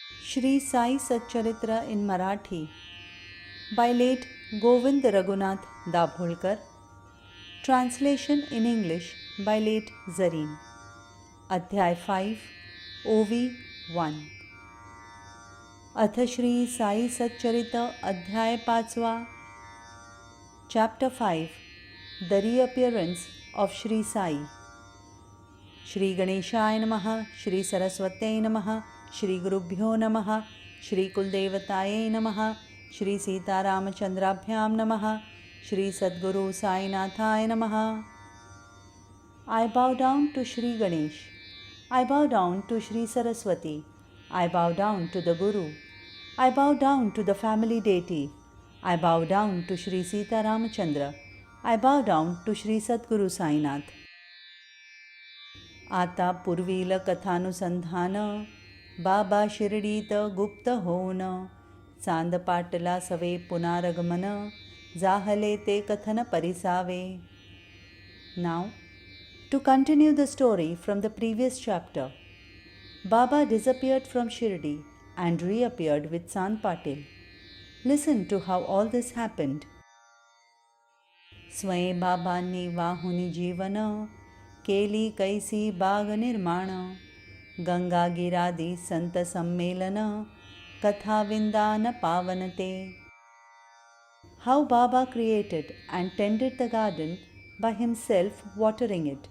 Shri Sai Satcharitra in Marathi by late Govind Raghunath Dabholkar. Translation in English by late Zareen. अध्याय 5 ओवी 1. अथ श्री साई सच्चरित अध्याय 5. Chapter 5 the reappearance of Shri Sai. Shri गणेशाय नमः. श्री सरस्वत्यै नमः. श्री गुरुभ्यो नमः. श्री कुलदेवतायै नमः. श्री सीतारामचंद्राभ्यां नमः. श्री सद्गुरु साईनाथाय नमः. I bow down to Shri Ganesh. I bow down to Shri Saraswati. I bow down to the Guru. I bow down to the family deity. I bow down to Shri Sita Ramachandra. I bow down to Shri Sadguru Sainath. आता पूर्वील कथानुसंधान बाबा शिर्डीत गुप्त होऊन चांद पाटला सवे पुनारगमन जाहले ते कथन परिसावे. Now, to continue the story from the previous chapter, Baba disappeared from Shirdi and reappeared with Sant Patil. Listen to how all this happened. स्वये बाबांनी वाहुनी जीवन केली कैसी बाग निर्माण गंगागिरादी संत संमेलन कथा विंदान पावनते. How Baba created and tended the garden by himself watering it,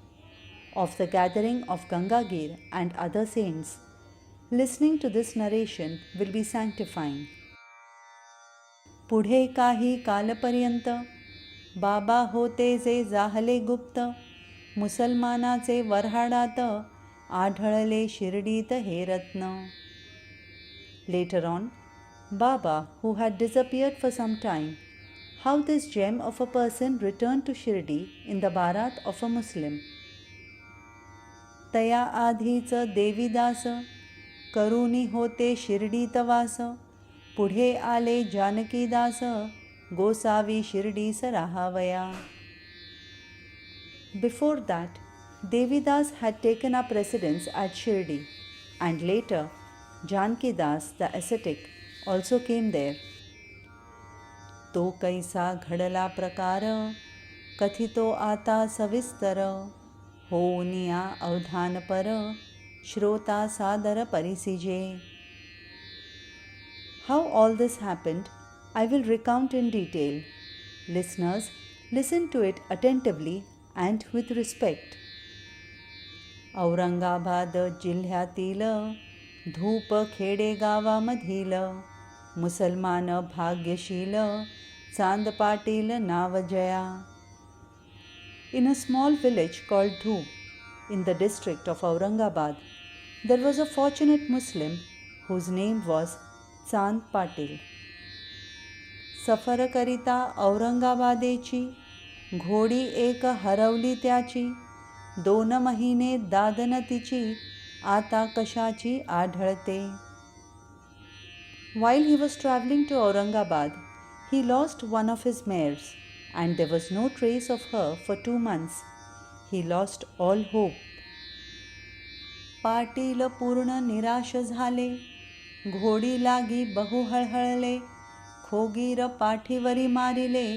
of the gathering of Gangagir and other saints. Listening to this narration will be sanctifying. पुढे काही कालपर्यंत बाबा होते जे जाहले गुप्त मुसलमानाचे वऱ्हाडात आढळले शिर्डीत हे रत्न. Later on, Baba, who had disappeared for some time, how this gem of a person returned to Shirdi in the barat of a Muslim. तया आधीच देवीदास करुणी होते शिर्डीत वास पुढे आले Jankidas Gosavi शिर्डीस राहावया. Before that, Devidas had taken up residence at Shirdi, and later Jankidas the ascetic also came there. तो कैसा घडला प्रकार कथितो आता सविस्तर होनिया अवधान पर श्रोता सादर परिसिजे. How all this happened, I will recount in detail. Listeners, listen to it attentively and with respect. Aurangabad जिल्ह्यातील धूप खेडेगावामधील मुसलमान भाग्यशील चांद Patil नावजया. In a small village called Dhoop, in the district of Aurangabad, there was a fortunate Muslim whose name was Chand Patil. सफर करिता औरंगाबादेची घोडी एक हरवली त्याची 2 महिने दादन तिची आता कशाची आढळते. While he was travelling to Aurangabad, he lost one of his mares, and there was no trace of her for 2 months. He lost all hope. Patil पूर्ण निराश झाले, घोडी लागी बहु हळहळले, खोगीर पाठीवरी मारिले,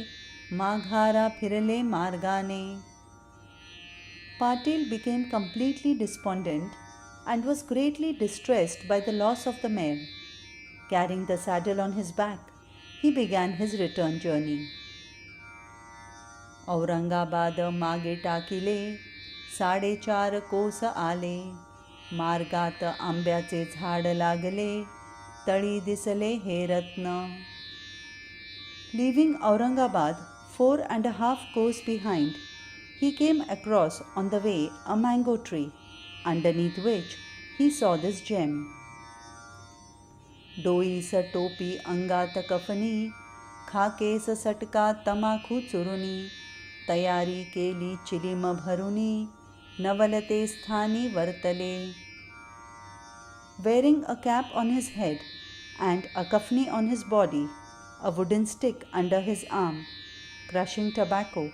माघारा फिरले मार्गाने. Patil became completely despondent and was greatly distressed by the loss of the mare. Carrying the saddle on his back, he began his return journey. Aurangabad मागे टाकिले 4.5 कोस आले, मार्गात आंब्याचे झाड लागले, तळी दिसले हे रत्न. Leaving Aurangabad 4.5 koss behind, he came across on the way a mango tree, underneath which he saw this gem. डोईस टोपी अंगात कफनी, खाकेस सटका तमाखू चुरुनी, तयारी केली चिलीम भरुनी, नवलते स्थानी वर्तले. Wearing a cap on his head and a kafni on his body, a wooden stick under his arm, crushing tobacco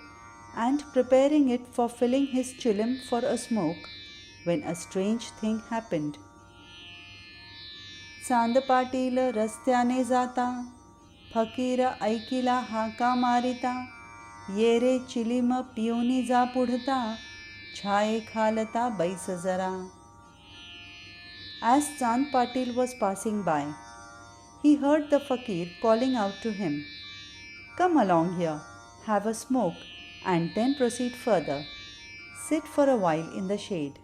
and preparing it for filling his chilim for a smoke, when a strange thing happened. चांद पाटील रस्त्याने जाता, फकीर ऐकिला हाका मारिता, ये रे चिलीम पिऊनी जा पुढता, छाये खालता बैस जरा. As Chand Patil was passing by, he heard the fakir calling out to him, "Come along here, have a smoke, and then proceed further. Sit for a while in the shade."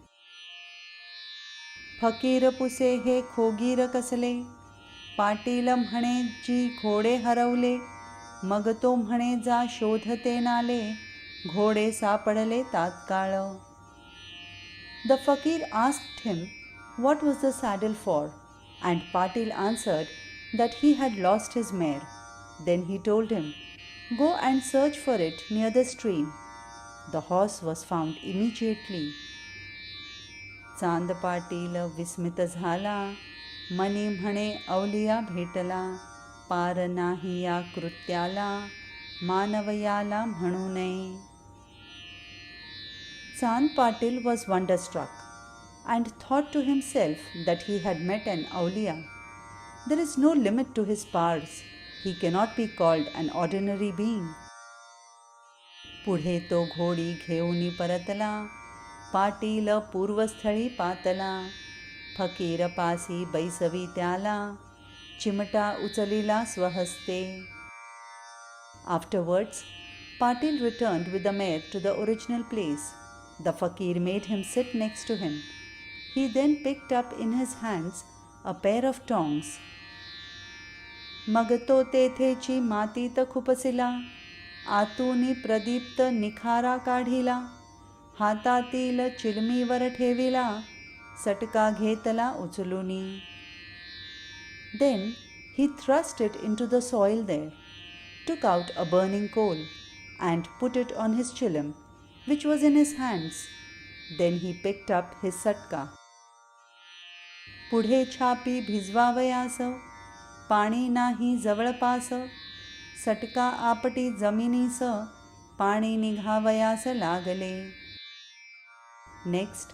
फकीर पुसे हे खोगीर कसले, पाटील म्हणे जी घोडे हरवले, मग तो म्हणे जा शोधते नाले, घोडे सापडले तात्काळ. The fakir asked him what was the saddle for, and Patil answered that he had lost his mare. Then he told him, "Go and search for it near the stream." The horse was found immediately. चांद पाटील विस्मित झाला, मनी म्हणे अवलिया भेटला, पार नाही या कृत्याला, मानवयाला म्हणू नये. Chand Patil was wonderstruck and thought to himself that he had met an awliya. There is no limit to his powers. He cannot be called an ordinary being. पुढे तो घोडी घेऊनी परतला, पाटील पूर्वस्थळी पातला, फकीर पासी बैसवी त्याला, चिमटा उचलिला स्वहस्ते. Afterwards, Patil returned with the mare to the original place. The fakir made him sit next to him. He then picked up in his hands a pair of tongs. मग तो तेथेची मातीत खुपसिला, आतूनी प्रदीप्त निखारा काढिला, हातातील चिलमीवर ठेविला, सटका घेतला उचलुनी. Then he thrust it into the soil there, took out a burning coal, and put it on his chilim, which was in his hands. Then he picked up his satka. पुढे छापी भिजवावयास, पाणी नाही जवळपास, सटका आपटी जमिनीस, पाणी निघावयास लागले. Next,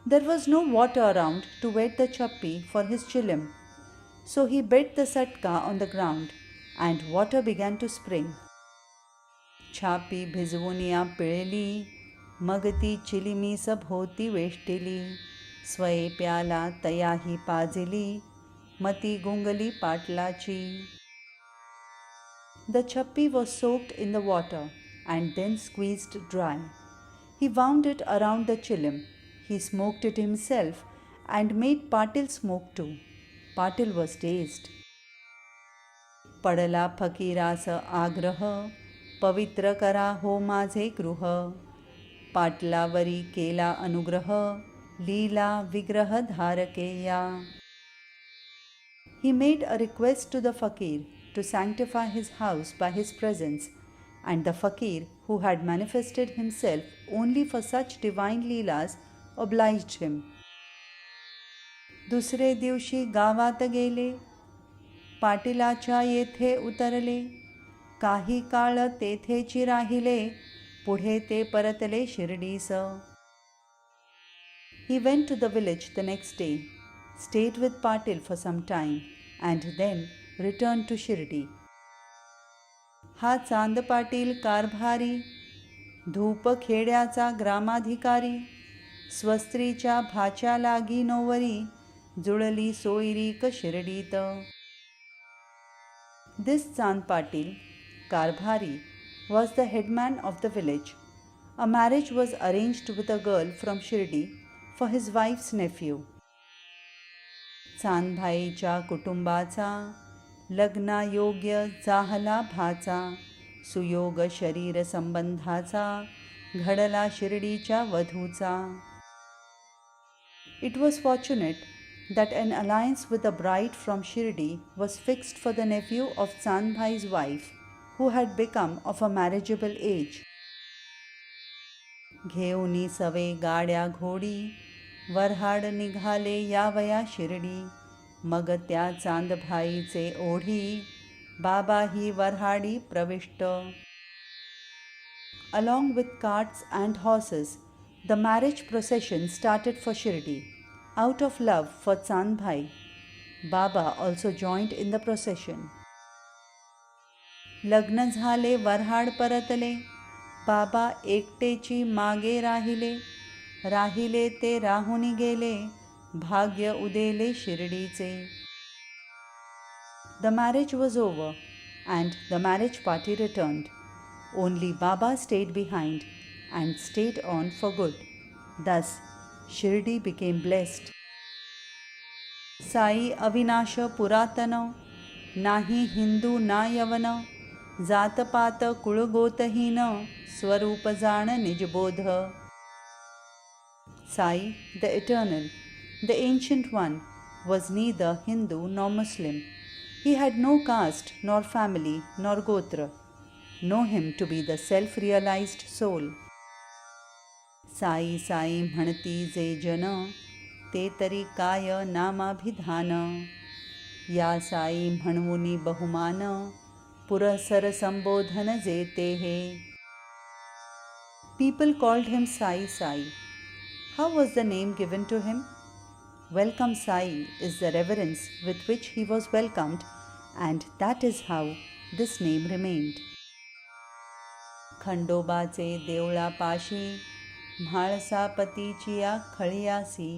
there was no water around to wet the chappi for his chilim, so he bit the satka on the ground, and water began to spring. छापी भिजवुनिया पिळली, मग ती चिलिमी सभोवती वेष्टिली, स्वये प्याला तयाही पाजिली, मती गुंगली पाटलाची. The chappi was soaked in the water and then squeezed dry. He wound it around the chilim. He smoked it himself and made Patil smoke too. Patil was dazed. पडला फकीरास आग्रह, पवित्र करा हो माझे गृह, पाटलावरी केला अनुग्रह, लीला विग्रह धारकेया. He made a request to the fakir to sanctify his house by his presence, and the fakir, who had manifested himself only for such divine leelas, obliged him. दुसरे दिवशी गावात गेले, पाटिलाच्या येथे उतरले, काही काळ तेथेची राहिले, पुढे ते परतले शिर्डीस. He went to the village the next day, stayed with Patil for some time, and then returned to Shirdi. हा चांद पाटील कारभारी, धूप खेड्याचा ग्रामाधिकारी, स्वस्त्रीच्या भाच्या लागी नोवरी, जुळली सोयरीक शिर्डीत. This Chand Patil, Karbhari, was the headman of the village. A marriage was arranged with a girl from Shirdi for his wife's nephew. चांदभाईच्या कुटुंबाचा लग्नायोग्य जाहला भाचा, सुयोग शरीर संबंधाचा, घडला शिर्डीच्या वधूचा. It was fortunate that an alliance with a bride from Shirdi was fixed for the nephew of Chandbhai's wife, who had become of a marriageable age. घेऊनी सवे गाड्या घोडी, वऱ्हाड निघाले यावया शिर्डी, मग त्या चांदभाईचे ओढी, बाबा ही वऱ्हाडी प्रविष्ट. Along with carts and horses, the marriage procession started for Shirdi, out of love for Chandbhai. Baba also joined in the procession. लग्न झाले वऱ्हाड परतले, बाबा एकटेची मागे राहिले, राहिले ते राहुनी गेले, भाग्य उदेले शिर्डीचे. The marriage was over and the marriage party returned. Only Baba stayed behind and stayed on for good. Thus, Shirdi became blessed. Sai Avinash पुरातन, नाही हिंदू ना यवन, जातपात कुळगोतहीन, स्वरूप जाण निजबोध. Sai, the eternal, the ancient one, was neither Hindu nor Muslim. He had no caste, nor family, nor gotra. Know him to be the self-realized soul. Sai Sai म्हणती जे जन, ते तरी काय नामाभिधान. या साई म्हणवुनी बहुमान, पुरसर संबोधन जे ते हे. People called him Sai Sai. How was the name given to him? Welcome Sai is the reverence with which he was welcomed, and that is how this name remained. खंडोबाचे देवळापाशी, म्हाळसापतीची या खळियासी,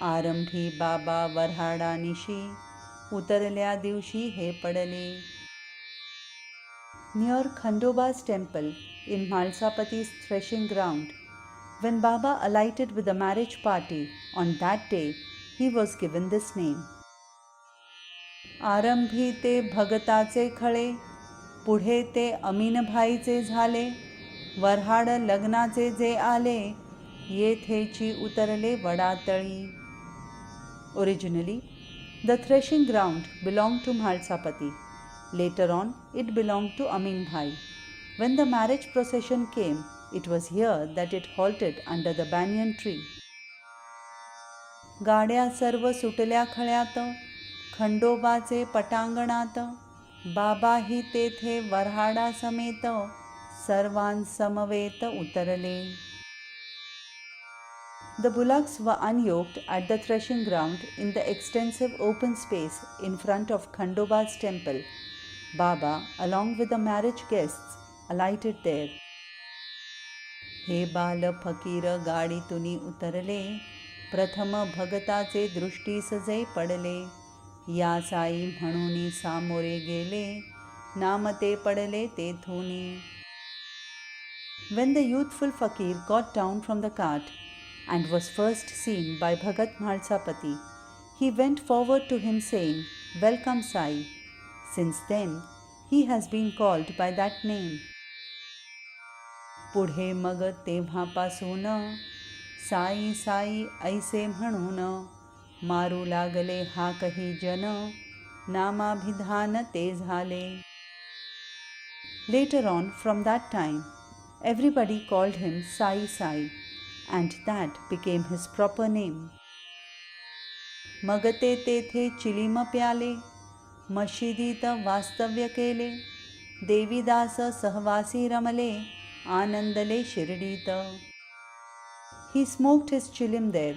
आरंभी बाबा वऱ्हाडानिशी, उतरल्या दिवशी हे पडले. Near Khandoba's temple in Malsapati's threshing ground, when Baba alighted with the marriage party on that day, he was given this name. आरंभी ते भगताचे खळे, पुढे ते अमीनभाईचे झाले, वऱ्हाड लग्नाचे जे आले, येथेची उतरले वडातळी. Originally, the threshing ground belonged to Malsapati. Later on, it belonged to Amin Bhai. When the marriage procession came, it was here that it halted under the banyan tree. गाड्या सर्व सुटल्या खळ्यात, खंडोबाचे पटांगणात, बाबाही तेथे वऱ्हाडा समेत, सर्वांसमवेत उतरले. The bullocks were unyoked at the threshing ground in the extensive open space in front of Khandoba's temple. Baba, along with the marriage guests, alighted there. हे बाल फकीर गाडीतुनी उतरले, प्रथम भगताचे दृष्टीस जे पडले, या साई म्हणूनी सामोरे गेले, नाम ते पडले तेथुनी. When the youthful fakir got down from the cart and was first seen by Bhagat Malsapati, he went forward to him saying, "Welcome Sai." Since then, he has been called by that name. पुढे मग तेव्हापासून साई साई ऐसे म्हणून, मारू लागले हा कही जन, नामाभिधान ते झाले. Later on, from that time, everybody called him Sai Sai, and that became his proper name. मग ते तेथे चिलीम प्याले, मशिदीत वास्तव्य केले, देवीदास सहवासी रमले, आनंदले शिर्डीत. He smoked his chilim there,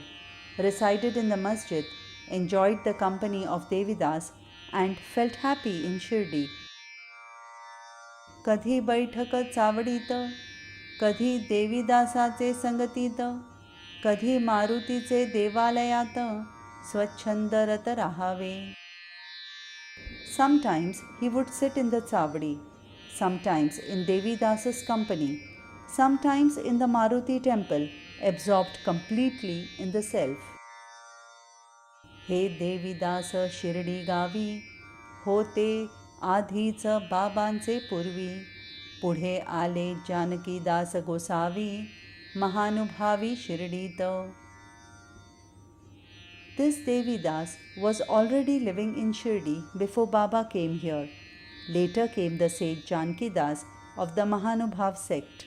resided in the masjid, enjoyed the company of Devidas, and felt happy in Shirdi. कधी बैठक चावडीत, कधी देवीदासाचे संगतीत, कधी मारुतीचे देवालयात, स्वच्छंदरत राहावे. Sometimes he would sit in the Chavdi, sometimes in Devidasa's company, sometimes in the Maruti temple, absorbed completely in the self. हे देवीदास शिर्डी गावी, होते आधीच बाबांचे पूर्वी, पुढे आले जानकीदास गोसावी, महानुभावी शिर्डीत. This Devidas was already living in Shirdi before Baba came here. Later came the sage Janki Das of the Mahanubhav sect.